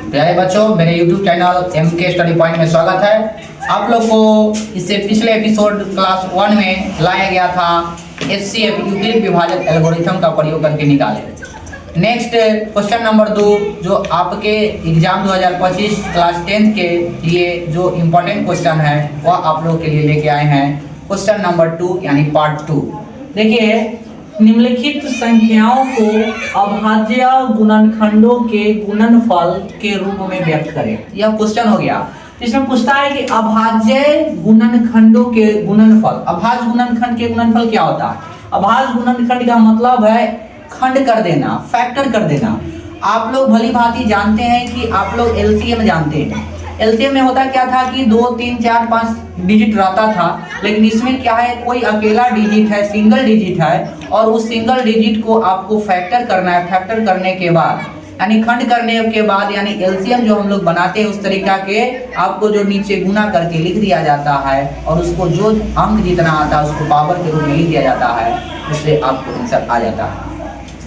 प्यारे बच्चों, मेरे YouTube channel MK study point में स्वागत है। आप लोग को इससे पिछले एपिसोड क्लास 1 में लाया गया था HCF यूक्लिड विभाजक एल्गोरिथम का प्रयोग करके निकाले। नेक्स्ट क्वेश्चन नंबर 2 जो आपके एग्जाम 2025 क्लास 10 के लिए जो इम्पोर्टेंट क्वेश्चन है वह आप लोग के लिए लेके आए हैं। क्वेश्चन नंबर 2 यानी पार्ट 2। देखिए, निम्नलिखित संख्याओं को अभाज्य गुणनखंडों के गुणनफल के रूप में व्यक्त करें। यह क्वेश्चन हो गया। इसमें पूछता है कि अभाज्य गुणनखंडों के गुणनफल। अभाज्य गुणनखंड के गुणनफल क्या होता है? अभाज्य गुणनखंड का मतलब है खंड कर देना, फैक्टर कर देना। आप लोग भली भांति जानते हैं कि आप लोग एलसीएम जानते हैं। एलसीएम में होता क्या था कि 2, 3, 4, 5 डिजिट रहता था, लेकिन इसमें क्या है, कोई अकेला डिजिट है, सिंगल डिजिट है, और उस सिंगल डिजिट को आपको फैक्टर करना है। फैक्टर करने के बाद यानी खंड करने के बाद यानी एलसीएम जो हम लोग बनाते हैं उस तरीका के आपको जो नीचे गुना करके लिख दिया जाता है और उसको जो अंक जितना आता है उसको पावर के रूप में लिख दिया जाता है, उससे आपको आंसर आ जाता है।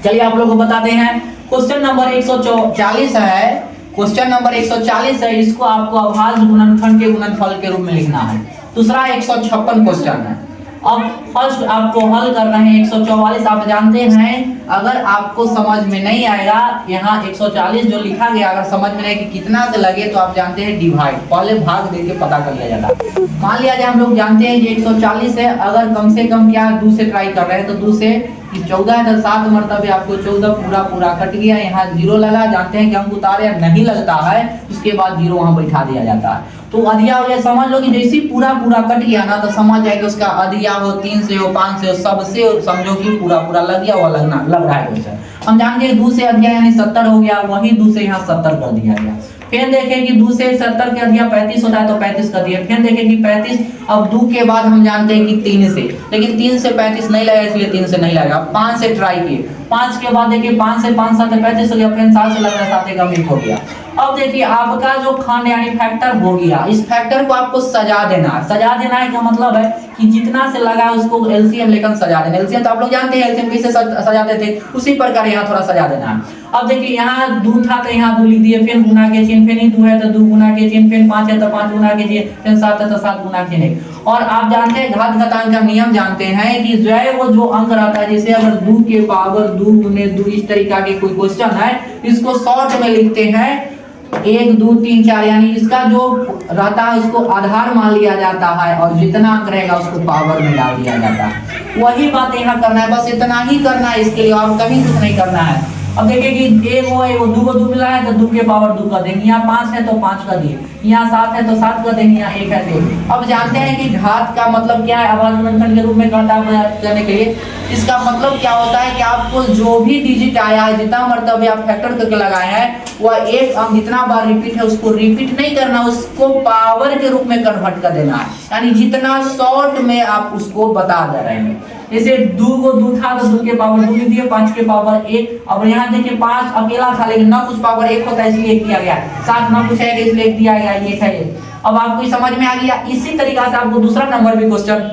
चलिए आप लोगों को बताते हैं। क्वेश्चन नंबर 140 है। क्वेश्चन नंबर 140 है। इसको आपको अभाज्य गुणनखंड के गुणनफल के रूप में लिखना है। दूसरा 156 क्वेश्चन है। अब फर्स्ट आपको हल करना है 144। आप जानते हैं अगर आपको समझ में नहीं आएगा, यहाँ 140 जो लिखा गया अगर समझ में नहीं कि कितना से लगे तो आप जानते हैं डिवाइड, पहले भाग देके पता कर लिया जाता है। मान लिया जाए हम लोग जानते हैं कि 140 है, अगर कम से कम क्या 2 से ट्राई कर रहे हैं तो 2 से 14 है तो 7 मरतबे आपको 14 पूरा कट गया। यहाँ 0 लगा, जानते हैं कि अंक उतारे नहीं लगता है, उसके बाद 0 वहां बैठा दिया जाता है। तो अधिया हो जाए, समझ लो कि जैसे पूरा कट गया ना तो समझ जाए कि उसका अधिया हो 3 से हो 5 से हो, सबसे समझो कि पूरा लग गया, वो लग रहा है क्वेश्चन। हम जानते हैं 2 से अधिया यानी 70 हो गया, वही 2 से यहाँ 70 कर दिया गया। फिर देखें कि 2 से 70 के अधिया 35 होता है तो 35 कर दिया। फिर देखें कि 35, अब 2 के बाद हम जानते हैं कि 3 से, लेकिन 3 से 35 नहीं लगा इसलिए 3 से नहीं लगा। 5 से ट्राई किए, 5 के बाद देखिए 5 से 5 7 35 हो गया। फिर 7 से लग रहा है 7 का 1 हो गया। अब देखिए आपका जो खंड यानी फैक्टर हो गया, इस फैक्टर को आपको सजा देना है। सजा देना है का मतलब है कि जितना से लगा उसको एलसीएम लेकर सजा देना। एलसीएम तो आप लोग जानते हैं एलसीएम कैसे सजाते थे, उसी प्रकार यहाँ थोड़ा सजा देना है। अब देखिए यहाँ 2 था तो यहाँ 2 लिख दिए, फिर गुना के चिन्ह, फिर 2 है तो 2 गुना के चिन्ह, फिर 5 है तो 5 गुना के चिन्ह, फिर 7 है तो 7 गुना के चिन्ह। और आप जानते हैं घात घातांक का नियम जानते हैं कि जो है वो जो अंक रहता है, जैसे अगर 2 के पावर 2 गुने 2 इस तरीका के कोई क्वेश्चन है, इसको शॉर्ट में लिखते हैं 1 2 3 4, यानी इसका जो रहता है उसको आधार मान लिया जाता है और जितना अंक रहेगा उसको पावर में डाल दिया जाता है। वही बात यहाँ करना है, बस इतना ही करना है, इसके लिए और कहीं कुछ नहीं करना है। अब देखिए कि 1 वो 2 को 2 मिला है तो 2 के पावर 2 कर देंगे। यहाँ 5 है तो 5 कर दिए, यहाँ 7 है तो 7 कर देंगे, यहाँ 1 है तो। अब जानते हैं कि घात का मतलब क्या है अभाज्य गुणनखंड के रूप में करने के लिए। इसका मतलब क्या होता है कि आपको जो भी डिजिट आया है, जितना मरतबे आप फैक्टर करके लगाए हैं, वह एक अंक जितना बार रिपीट है उसको रिपीट नहीं करना, उसको पावर के रूप में कन्वर्ट कर देना है। यानी जितना शॉर्ट में आप उसको बता दे रहे हैं। जैसे 2 को 2 था तो 2 के पावर 2 लिख दिए, 5 के पावर 1। अब यहाँ देखिए 5 अकेला था लेकिन ना कुछ पावर 1 होता है इसलिए 1 किया गया। 7 ना कुछ है इसलिए 1 दिया गया, ये है। अब आपको समझ में आ गया। इसी तरीका से आपको दूसरा नंबर भी क्वेश्चन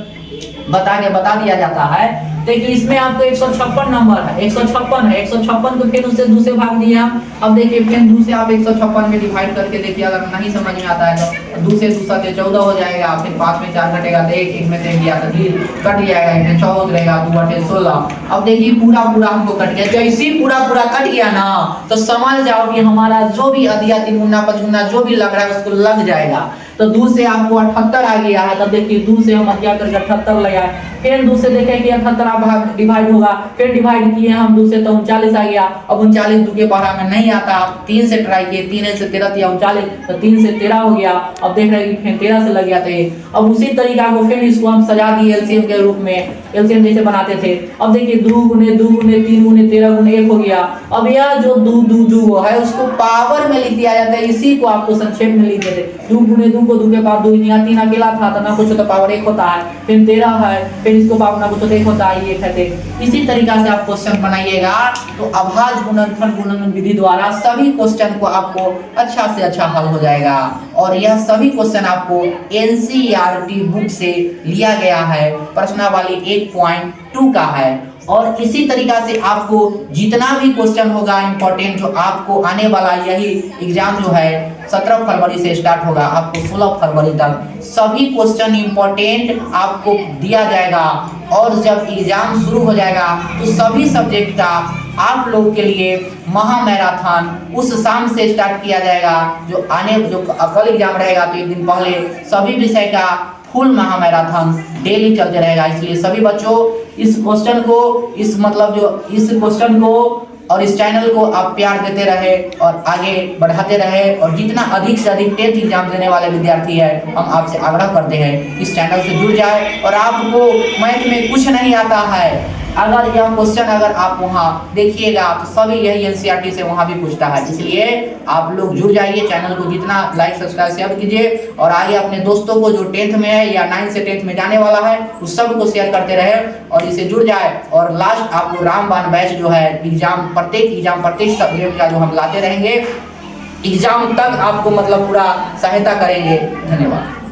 बता दिया जाता है। देखिए इसमें आपको 156 नंबर है, 156 है। 156 को फिर उससे 2 से भाग दिए हम। अब देखिए फिर 2 से आप 156 में डिवाइड करके देखिए, अगर नहीं समझ में आता है तो 2 से 2 7 14 हो जाएगा। फिर 5 में 4 कटेगा तो 1 में 3 गया तो 3 कट जाएगा, इसमें 6 उतरेगा, 2 8 16। अब देखिए पूरा हमको कट गया। जैसे ही पूरा कट गया ना तो समझ जाओ कि हमारा जो भी अधिया 3 गुना 5 गुना जो भी लग रहा है उसको लग जाएगा। तो 2 से आपको 78 आ गया है। तब देखिए 2 से हम अधिया करके 78 लगाए। फिर 2 से देखें कि 78 आप डिवाइड होगा, फिर डिवाइड किए हम 2 से तो 39 आ गया। अब 39 2 के पावर में नहीं आता, आप 3 से ट्राई किए, 3 से 13 दिया 39 तो 3 से 13 हो गया। अब देख रहे हैं कि फिर 13 से लग गया तो अब उसी तरीका को फिर इसको हम सजा दिए एलसीएम के रूप में, एलसीएम जैसे बनाते थे। अब देखिए 2 गुने 2 गुने 3 गुने 13 गुने 1 हो गया। अब यह जो 2 है उसको पावर में लिख दिया जाता है, इसी को आपको संक्षेप में लिख देते। 2 गुने 2 को 2 के पावर 2, यहाँ 3 अकेला था तो ना कुछ तो पावर 1 होता है। फिर 13 है, फिर इसको पावर ना कुछ तो 1 होता है, ये कहते। इसी तरीका से आप क्वेश्चन बनाइएगा तो अभाज्य गुणनखंड गुणन विधि द्वारा सभी क्वेश्चन को आपको अच्छा से अच्छा हल हो जाएगा। और यह सभी क्वेश्चन आपको एनसीईआरटी बुक से लिया गया है, प्रश्नावली 1.2 का है। और इसी तरीका से आपको जितना भी क्वेश्चन होगा इंपॉर्टेंट, जो आपको आने वाला यही एग्जाम जो है 17 फरवरी से स्टार्ट होगा, आपको 16 फरवरी तक सभी क्वेश्चन इंपॉर्टेंट आपको दिया जाएगा। और जब एग्जाम शुरू हो जाएगा तो सभी सब्जेक्ट का आप लोग के लिए महा मैराथन उस शाम से स्टार्ट किया जाएगा। जो कल एग्जाम रहेगा तो एक दिन पहले सभी विषय का फुल महा मैराथन डेली चलते रहेगा। इसलिए सभी बच्चों इस क्वेश्चन को और इस चैनल को आप प्यार देते रहे और आगे बढ़ाते रहे। और जितना अधिक से अधिक 10th एग्जाम देने वाले विद्यार्थी है, हम आपसे आग्रह करते हैं इस चैनल से जुड़ जाए। और आपको मैथ में कुछ नहीं आता है, अगर यह क्वेश्चन अगर आप वहाँ देखिएगा तो सभी यही NCERT से वहाँ भी पूछता है। इसलिए आप लोग जुड़ जाइए, चैनल को जितना लाइक सब्सक्राइब शेयर कीजिए और आगे अपने दोस्तों को जो 10th में है या 9th से 10th में जाने वाला है उस सब को शेयर करते रहे और इसे जुड़ जाए। और लास्ट आपको रामबाण बैच जो है प्रत्येक सब्जेक्ट का जो हम लाते रहेंगे, एग्जाम तक आपको मतलब पूरा सहायता करेंगे। धन्यवाद।